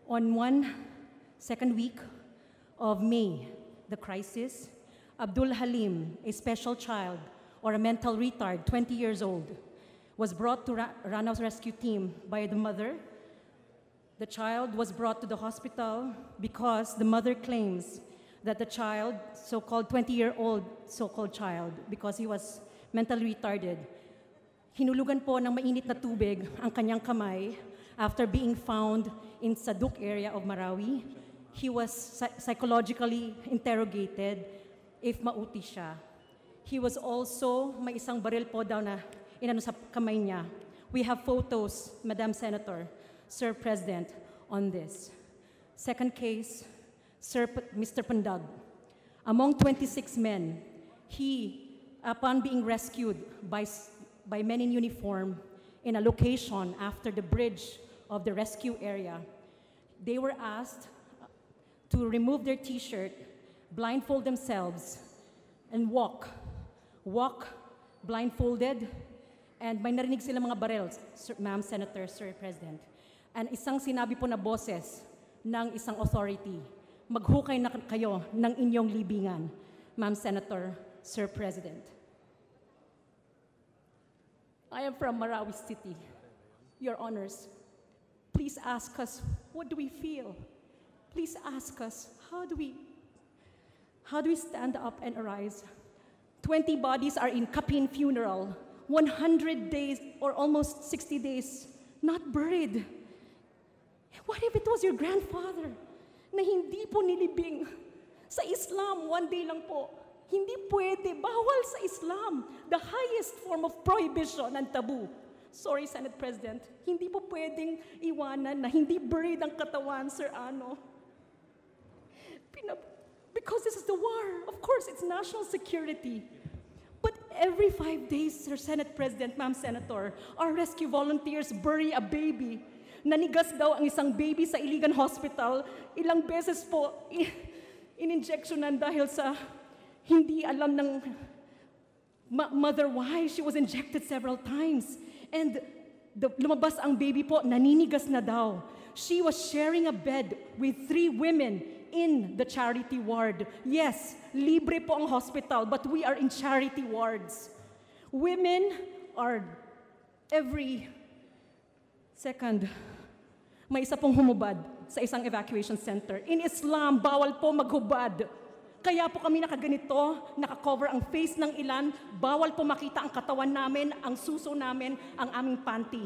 On one second week of May, the crisis, Abdul Halim, a special child or a mental retard, 20 years old, was brought to Rana's rescue team by the mother. The child was brought to the hospital because the mother claims that the child, so-called 20-year-old so-called child, because he was mentally retarded, hinulugan po ng mainit na tubig ang kanyang kamay after being found in Saduk area of Marawi. He was psychologically interrogated if mauti siya. He was also, may isang baril po daw na inano sa kamay niya. We have photos, Madam Senator, Sir President, on this. Second case, Mr. Pandag. Among 26 men, he, upon being rescued by men in uniform in a location after the bridge of the rescue area, they were asked to remove their t-shirt, blindfold themselves, and walk blindfolded, and may narinig sila mga barrels, Ma'am Senator, Sir President. And isang sinabi po na boses ng isang authority, maghukay na kayo ng inyong libingan, Ma'am Senator, Sir President. I am from Marawi City, Your Honors. Please ask us, what do we feel? Please ask us, how do we stand up and arise? 20 bodies are in Kapin funeral, 100 days or almost 60 days not buried. What if it was your grandfather na hindi po nilibing? Sa Islam, one day lang po. Hindi pwede, bawal sa Islam. The highest form of prohibition and taboo. Sorry, Senate President, hindi po pwedeng iwanan na hindi buried ang katawan, Sir Ano. Because this is the war. Of course, it's national security. But every 5 days, Sir Senate President, Ma'am Senator, our rescue volunteers bury a baby. Nanigas daw ang isang baby sa Iligan Hospital. Ilang beses po in-injectionan dahil sa hindi alam ng mother why she was injected several times. And lumabas ang baby po, naninigas na daw. She was sharing a bed with 3 women in the charity ward. Yes, libre po ang hospital, but we are in charity wards. Women are every second. May isa pong humubad sa isang evacuation center. In Islam, bawal po maghubad. Kaya po kami nakaganito, nakakover ang face ng ilan, bawal po makita ang katawan namin, ang suso namin, ang aming panty.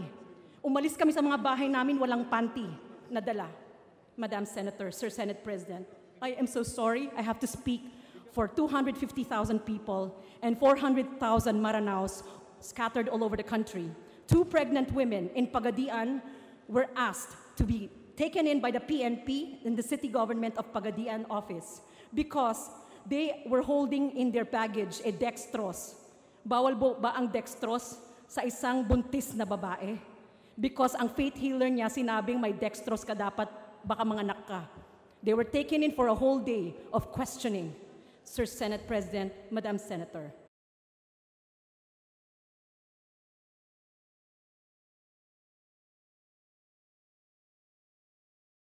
Umalis kami sa mga bahay namin, walang panty na dala. Madam Senator, Sir Senate President, I am so sorry. I have to speak for 250,000 people and 400,000 Maranaos scattered all over the country. 2 pregnant women in Pagadian were asked to be taken in by the PNP in the city government of Pagadian office because they were holding in their baggage a dextrose. Bawal ba ang dextrose sa isang buntis na babae? Because ang faith healer niya sinabing may dextrose ka dapat, baka manganak ka. They were taken in for a whole day of questioning. Sir Senate President, Madam Senator.